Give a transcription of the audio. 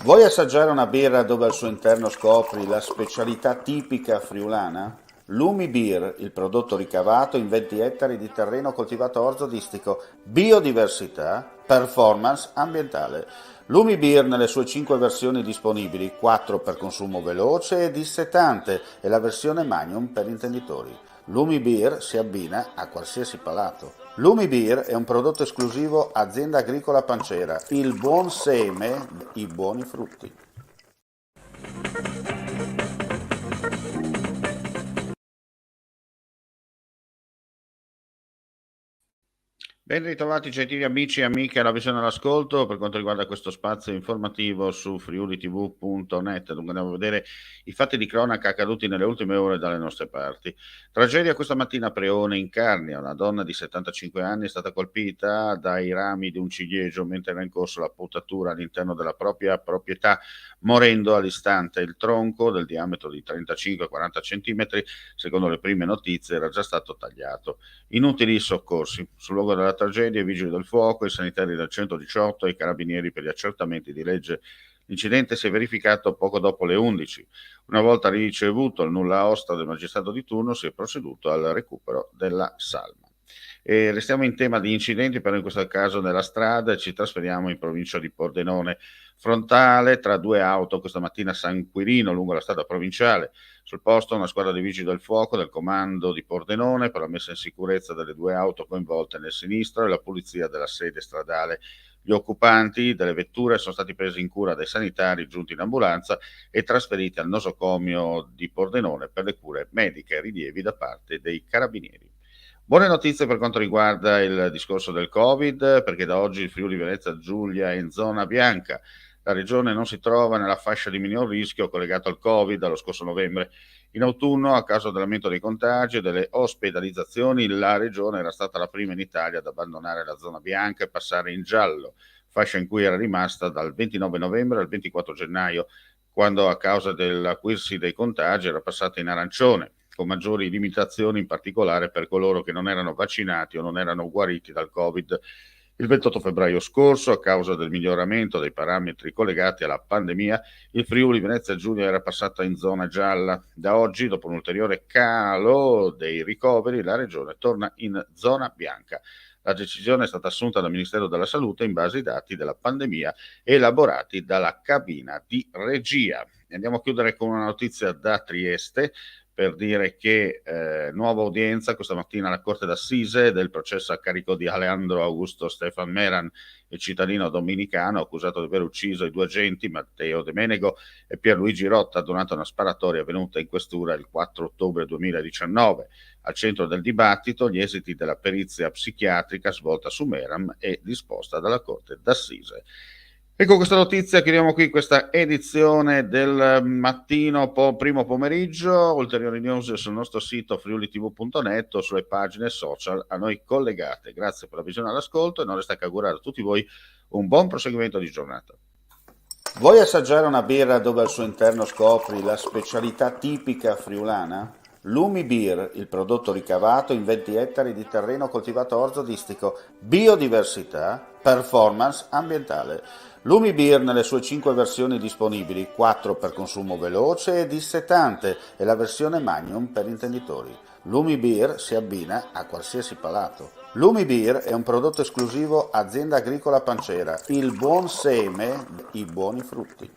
Vuoi assaggiare una birra dove al suo interno scopri la specialità tipica friulana? Lumi Beer, il prodotto ricavato in 20 ettari di terreno coltivato orzodistico, biodiversità, performance ambientale. Lumi Beer nelle sue 5 versioni disponibili, 4 per consumo veloce e dissetante e la versione Magnum per intenditori. Lumi Beer si abbina a qualsiasi palato. Lumi Beer è un prodotto esclusivo Azienda Agricola Pancera, il buon seme, i buoni frutti. Ben ritrovati gentili amici e amiche alla visione all'ascolto per quanto riguarda questo spazio informativo su friulitv.net. Dunque andiamo a vedere i fatti di cronaca accaduti nelle ultime ore dalle nostre parti. Tragedia questa mattina a Preone in Carnia, una donna di 75 anni è stata colpita dai rami di un ciliegio mentre era in corso la potatura all'interno della propria proprietà, morendo all'istante. Il tronco del diametro di 35-40 cm, secondo le prime notizie, era già stato tagliato. Inutili i soccorsi. Sul luogo della tragedia i vigili del fuoco, i sanitari del 118 e i carabinieri per gli accertamenti di legge. L'incidente si è verificato poco dopo le 11. Una volta ricevuto il nulla osta del magistrato di turno si è proceduto al recupero della salma. E restiamo in tema di incidenti, però in questo caso nella strada, e ci trasferiamo in provincia di Pordenone. Frontale tra due auto questa mattina a San Quirino lungo la strada provinciale. Sul posto una squadra di vigili del fuoco del comando di Pordenone per la messa in sicurezza delle due auto coinvolte nel sinistro e la pulizia della sede stradale. Gli occupanti delle vetture sono stati presi in cura dai sanitari giunti in ambulanza e trasferiti al nosocomio di Pordenone per le cure mediche e rilievi da parte dei carabinieri. Buone notizie per quanto riguarda il discorso del Covid, perché da oggi il Friuli Venezia Giulia è in zona bianca. La regione non si trova nella fascia di minor rischio collegato al Covid dallo scorso novembre. In autunno, a causa dell'aumento dei contagi e delle ospedalizzazioni, la regione era stata la prima in Italia ad abbandonare la zona bianca e passare in giallo, fascia in cui era rimasta dal 29 novembre al 24 gennaio, quando a causa dell'acuirsi dei contagi era passata in arancione, con maggiori limitazioni in particolare per coloro che non erano vaccinati o non erano guariti dal Covid. Il 28 febbraio scorso, a causa del miglioramento dei parametri collegati alla pandemia, il Friuli Venezia Giulia era passata in zona gialla. Da oggi, dopo un ulteriore calo dei ricoveri, la regione torna in zona bianca. La decisione è stata assunta dal Ministero della Salute in base ai dati della pandemia elaborati dalla cabina di regia. Andiamo a chiudere con una notizia da Trieste, per dire che nuova udienza questa mattina alla Corte d'Assise del processo a carico di Alejandro Augusto Stefan Meran, il cittadino dominicano accusato di aver ucciso i due agenti Matteo De Menego e Pierluigi Rotta durante una sparatoria avvenuta in questura il 4 ottobre 2019. Al centro del dibattito gli esiti della perizia psichiatrica svolta su Meran e disposta dalla Corte d'Assise. E con questa notizia chiudiamo qui questa edizione del mattino primo pomeriggio. Ulteriori news sul nostro sito friulitv.net o sulle pagine social a noi collegate. Grazie per la visione all'ascolto e non resta che augurare a tutti voi un buon proseguimento di giornata. Vuoi assaggiare una birra dove al suo interno scopri la specialità tipica friulana? Lumi Beer, il prodotto ricavato in 20 ettari di terreno coltivato orzodistico, biodiversità, performance ambientale. Lumi Beer nelle sue 5 versioni disponibili, 4 per consumo veloce e dissetante e la versione Magnum per intenditori. Lumi Beer si abbina a qualsiasi palato. Lumi Beer è un prodotto esclusivo Azienda Agricola Pancera, il buon seme, i buoni frutti.